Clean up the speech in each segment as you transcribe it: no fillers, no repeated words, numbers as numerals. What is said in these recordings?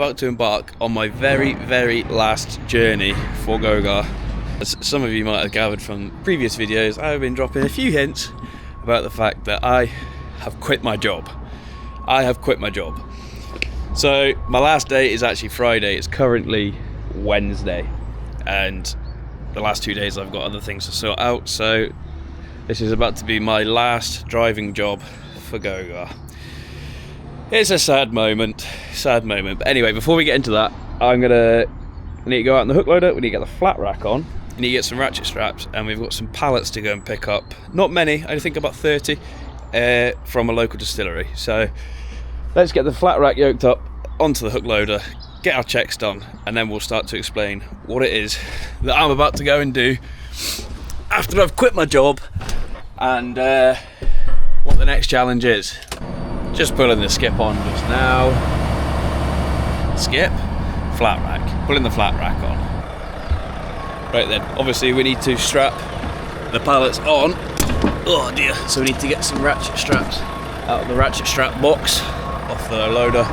About to embark on my very last journey for Gogar. As some of you might have gathered from previous videos, I've been dropping a few hints about the fact that I have quit my job. So my last day is actually Friday. It's currently Wednesday, and the last 2 days I've got other things to sort out, so this is about to be my last driving job for Gogar. It's a sad moment. But anyway, before we get into that, I need to go out on the hookloader. We need to get the flat rack on. We need to get some ratchet straps, and we've got some pallets to go and pick up. Not many, I think about 30 from a local distillery. So let's get the flat rack yoked up onto the hookloader, get our checks done, and then we'll start to explain what it is that I'm about to go and do after I've quit my job, and what the next challenge is. Just pulling the skip on just now. Skip, flat rack. Pulling the flat rack on. Right then, obviously we need to strap the pallets on. Oh dear. So we need to get some ratchet straps out of the ratchet strap box off the loader.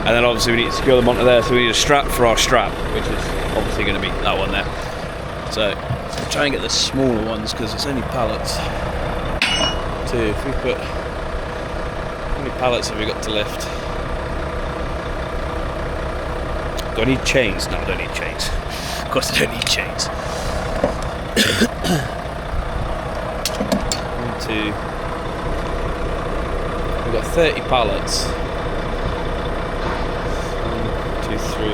And then obviously we need to secure them onto there, so we need a strap for our strap, which is obviously going to be that one there. So try and get the smaller ones because it's only pallets. So if we put... How many pallets have we got to lift? Do I need chains? No, I don't need chains. Of course I don't need chains. 1, 2. We've got 30 pallets. 1, 2, 3.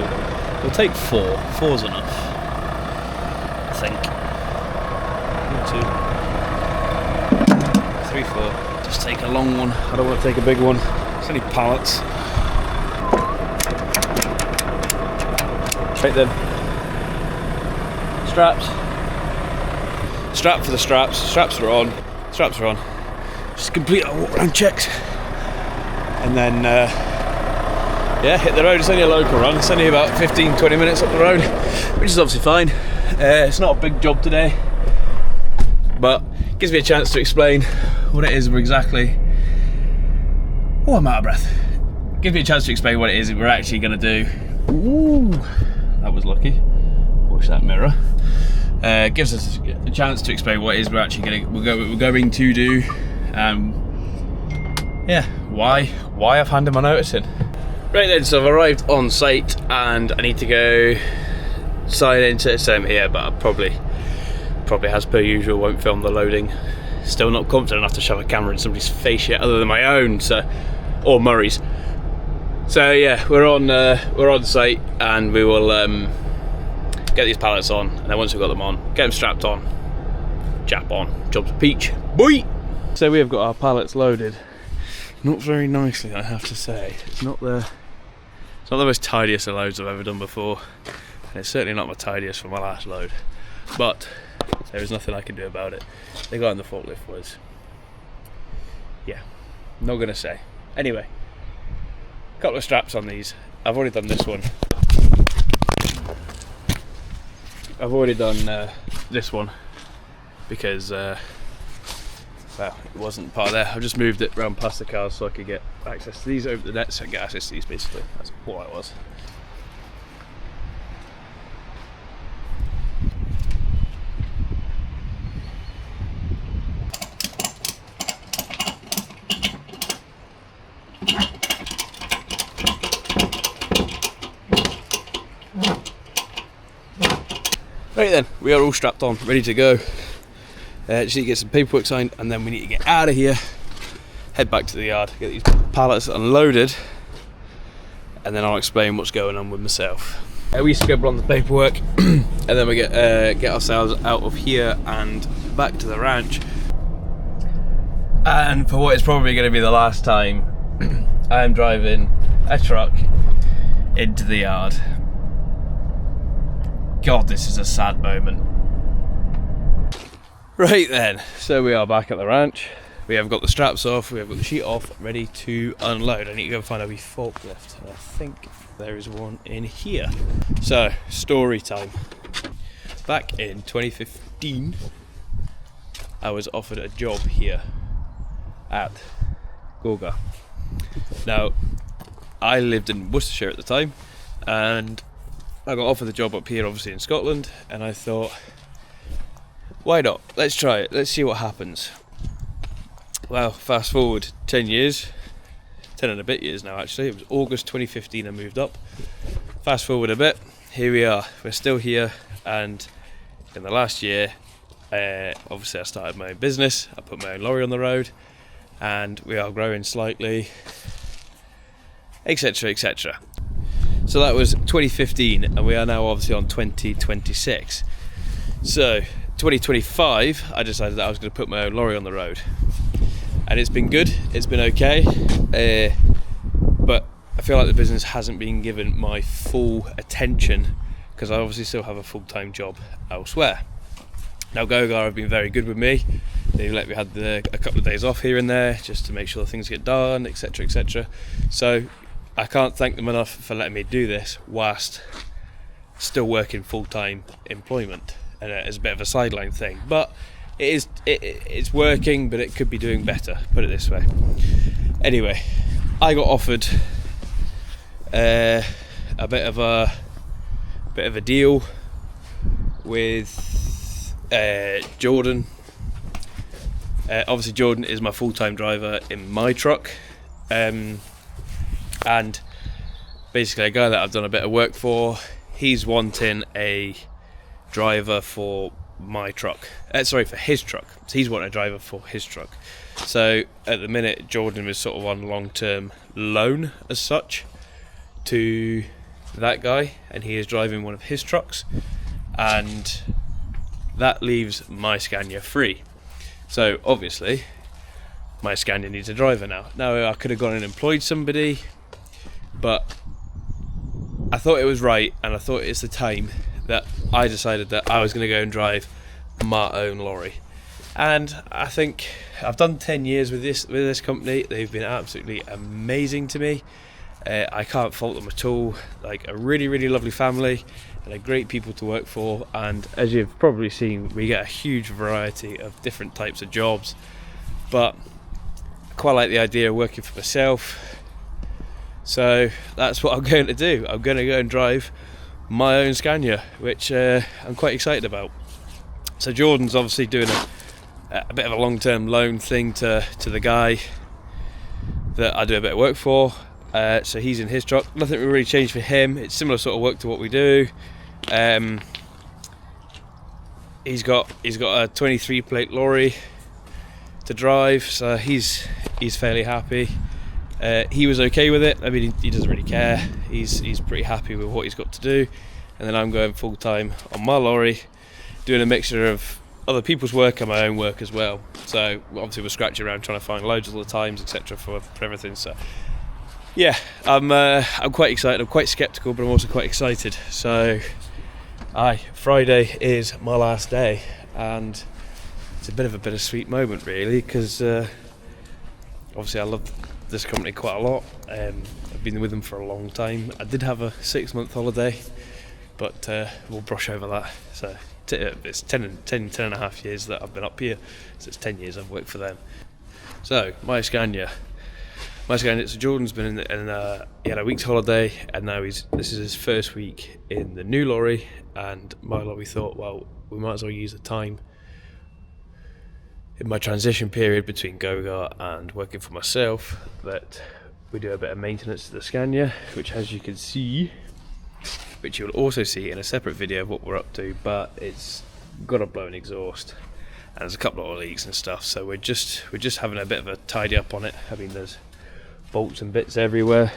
We'll take 4. 4's enough, I think. 1, 2, 3, 4. Just take a long one. I don't want to take a big one. It's only pallets. Right then. Straps. Strap for the straps. Straps are on. Just complete our walk around checks. And then, yeah, hit the road. It's only a local run. It's only about 15-20 minutes up the road, which is obviously fine. It's not a big job today, but gives me a chance to explain what it is we're exactly... Oh, I'm out of breath. Gives me a chance to explain what it is we're actually going to do. Ooh, that was lucky. Watch that mirror. Gives us a chance to explain what it is we're actually going to do. Yeah, why I've handed my notice in. Right then, so I've arrived on site and I need to go sign into I'm here, but I probably as per usual won't film the loading. Still not confident enough to shove a camera in somebody's face yet, other than my own, or Murray's. So yeah, we're on site, and we will get these pallets on, and then once we've got them on, get them strapped on, jap on, job's a peach, boy. So we have got our pallets loaded, not very nicely, I have to say. It's not the most tidiest of loads I've ever done before, and it's certainly not my tidiest for my last load, but there is nothing I can do about it. The guy on the forklift was, yeah, not gonna say. Anyway, a couple of straps on these. I've already done this one. I've already done this one because, well, it wasn't part of there. I've just moved it around past the cars so I could get access to these over the net, so I can get access to these basically. That's all it was. Right then, we are all strapped on, ready to go. Just need to get some paperwork signed, and then we need to get out of here, head back to the yard, get these pallets unloaded, and then I'll explain what's going on with myself. We scribble on the paperwork, and then we get ourselves out of here and back to the ranch. And for what is probably going to be the last time, I am driving a truck into the yard. God, this is a sad moment. Right then, so we are back at the ranch. We have got the straps off, we have got the sheet off, ready to unload. I need to go find a wee forklift, and I think there is one in here. So, story time. Back in 2015, I was offered a job here at Gogar. Now, I lived in Worcestershire at the time, and I got offered the job up here, obviously in Scotland, and I thought, why not? Let's try it. Let's see what happens. Well, fast forward 10 years, 10 and a bit years now actually. It was August 2015 I moved up. Fast forward a bit, here we are. We're still here, and in the last year, obviously I started my own business. I put my own lorry on the road, and we are growing slightly, etc, etc. So that was 2015, and we are now obviously on 2026. So 2025, I decided that I was going to put my own lorry on the road, and it's been good. It's been okay, but I feel like the business hasn't been given my full attention because I obviously still have a full-time job elsewhere. Now Go-Gar have been very good with me. They've let me have a couple of days off here and there just to make sure things get done, etc, etc. So I can't thank them enough for letting me do this whilst still working full-time employment, and it's a bit of a sideline thing, but it's working, but it could be doing better, put it this way. Anyway, I got offered a bit of a deal with Jordan. Obviously Jordan is my full-time driver in my truck, and basically a guy that I've done a bit of work for, he's wanting a driver for my truck, for his truck. So he's wanting a driver for his truck. So at the minute Jordan is sort of on long-term loan as such to that guy, and he is driving one of his trucks, and that leaves my Scania free. So obviously my Scania needs a driver now. Now I could have gone and employed somebody, but I thought it was right, and I thought it's the time that I decided that I was going to go and drive my own lorry. And I think I've done 10 years with this company. They've been absolutely amazing to me. I can't fault them at all. Like, a really, really lovely family, and they're great people to work for. And as you've probably seen, we get a huge variety of different types of jobs, but I quite like the idea of working for myself. So that's what I'm going to do. I'm going to go and drive my own Scania, which I'm quite excited about. So Jordan's obviously doing a bit of a long-term loan thing to the guy that I do a bit of work for. So he's in his truck. Nothing will really change for him. It's similar sort of work to what we do. He's got a 23 plate lorry to drive, so he's fairly happy. He was okay with it. I mean, he doesn't really care. He's pretty happy with what he's got to do. And then I'm going full time on my lorry, doing a mixture of other people's work and my own work as well. So obviously we're scratching around trying to find loads all the times, etc. for everything. So yeah, I'm quite excited. I'm quite sceptical, but I'm also quite excited. So Friday is my last day, and it's a bit of a bittersweet moment really, because obviously I love this company quite a lot. I've been with them for a long time. I did have a 6-month holiday, but we'll brush over that. So it's 10 and a half years that I've been up here, so it's 10 years I've worked for them. So my Scania, so Jordan's been he had a week's holiday, and now this is his first week in the new lorry, and my lorry thought, well, we might as well use the time in my transition period between Go-Gar and working for myself that we do a bit of maintenance to the Scania, which, as you can see, which you'll also see in a separate video of what we're up to, but it's got a blown exhaust and there's a couple of leaks and stuff, so we're just having a bit of a tidy up on it. I mean, there's bolts and bits everywhere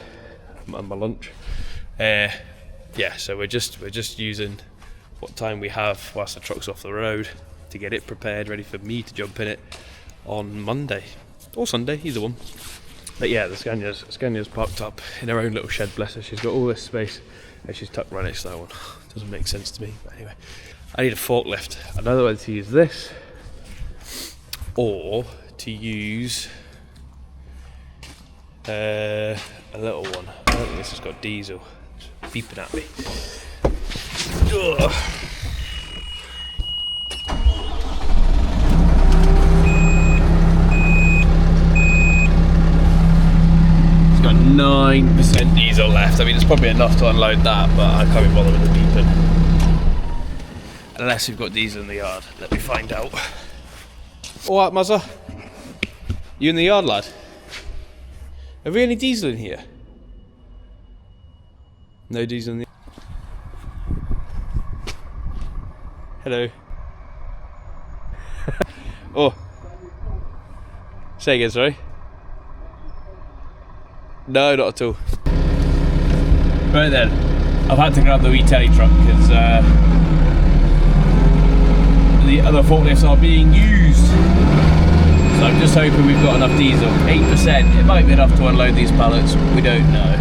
on my lunch. So we're just using what time we have whilst the truck's off the road to get it prepared, ready for me to jump in it on Monday or Sunday, either one. But yeah, the Scania's parked up in her own little shed, bless her. She's got all this space and she's tucked right next to that one. Doesn't make sense to me, but anyway. I need a forklift. I don't know whether to use this or to use a little one. I don't think this has got diesel. It's beeping at me. Ugh. It's got 9% diesel left. I mean, it's probably enough to unload that, but I can't be bothered with the beeping. Unless we've got diesel in the yard. Let me find out. Alright, Muzzer. You in the yard, lad? Have we any diesel in here? No diesel in the... Hello. Oh. Say again, sorry. No, not at all. Right then, I've had to grab the wee telly truck because the other forklifts are being used. So I'm just hoping we've got enough diesel. 8%, it might be enough to unload these pallets, we don't know.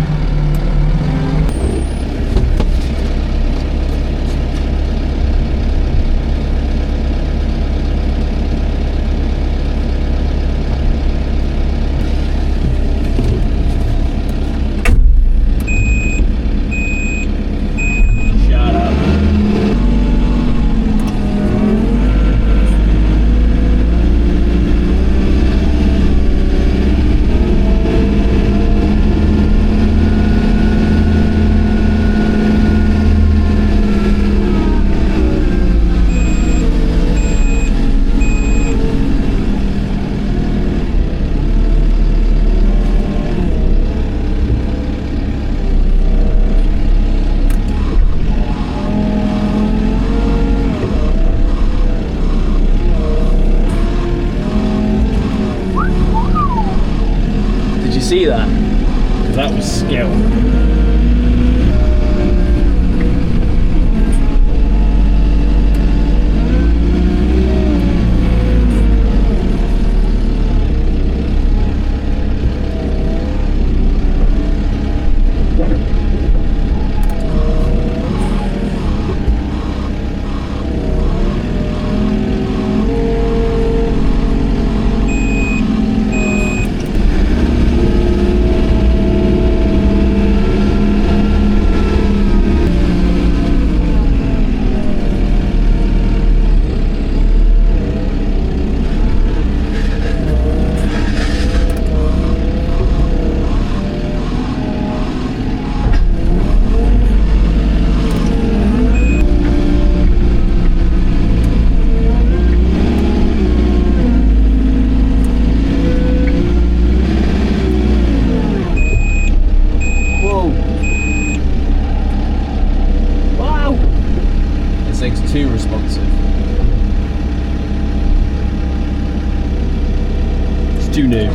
See that? Because that was skill. Too responsive. It's too new.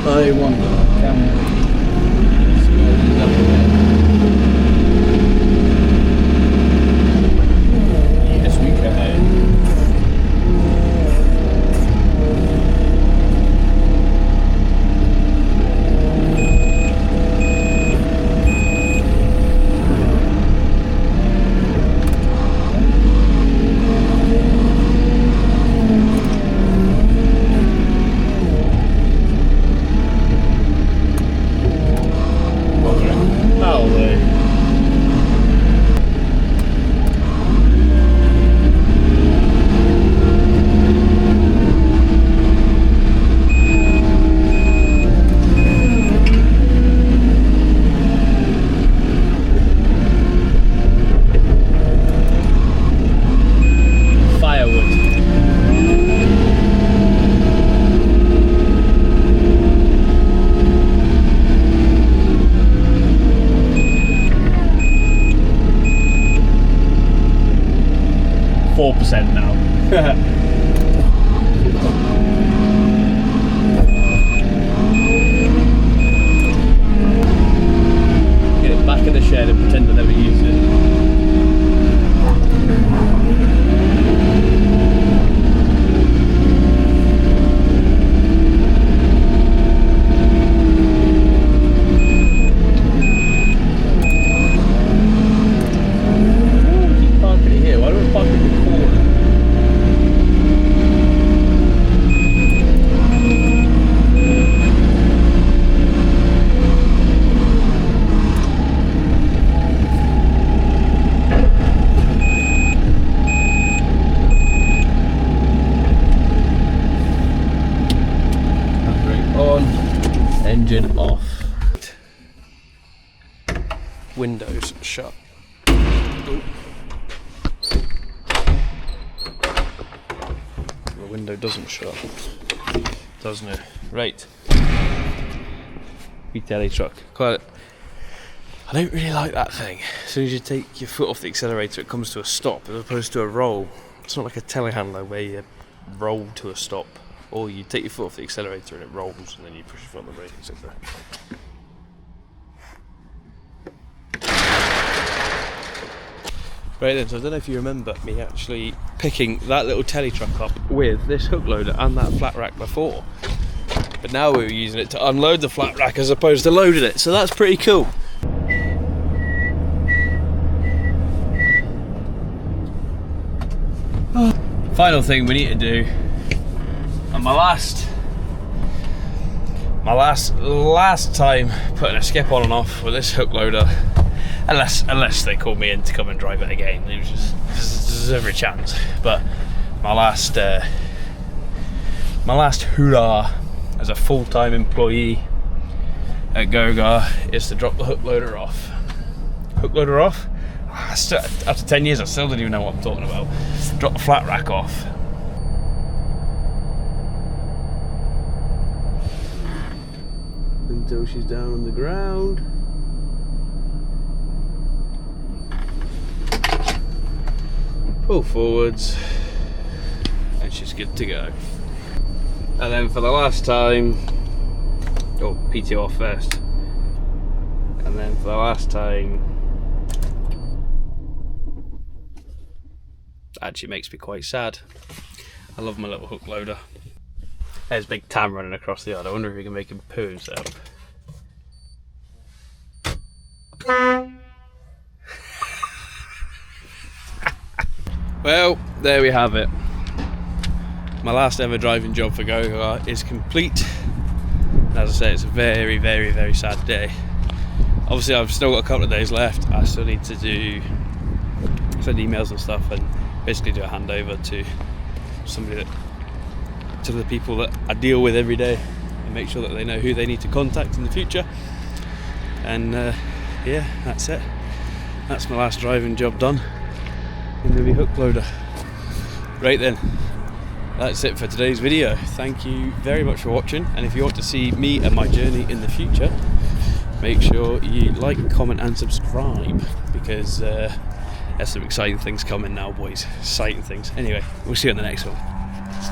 I wonder, can we scroll these up again? Yes, we can. Now. Get it back in the shed and pretend I never used it. windows shut. Ooh. The window doesn't shut, doesn't it? Right. Big telly truck. Quite. I don't really like that thing. As soon as you take your foot off the accelerator, it comes to a stop as opposed to a roll. It's not like a telehandler where you roll to a stop, or you take your foot off the accelerator and it rolls, and then you push your foot on the brake, etc. Right then, so I don't know if you remember me actually picking that little telly truck up with this hook loader and that flat rack before. But now we were using it to unload the flat rack as opposed to loading it, so that's pretty cool. Final thing we need to do, and my last time putting a skip on and off with this hook loader, unless they called me in to come and drive it again, it was just there's every chance. But my last hurrah as a full-time employee at Gogar is to drop the hook loader off. Hook loader off? After 10 years I still don't even know what I'm talking about. Drop the flat rack off. Until she's down on the ground. Pull forwards and she's good to go. And then for the last time, PTO off first. And then for the last time, actually makes me quite sad. I love my little hook loader. There's Big Tam running across the yard. I wonder if he can make him poo himself. Well, there we have it. My last ever driving job for Gogar is complete. As I say, it's a very, very, very sad day. Obviously I've still got a couple of days left. I still need to send emails and stuff and basically do a handover to the people that I deal with every day and make sure that they know who they need to contact in the future. And yeah, that's it. That's my last driving job done in the hook loader. Right then, that's it for today's video. Thank you very much for watching, and if you want to see me and my journey in the future, make sure you like, comment and subscribe, because there's some exciting things coming now, boys. Exciting things. Anyway, we'll see you on the next one.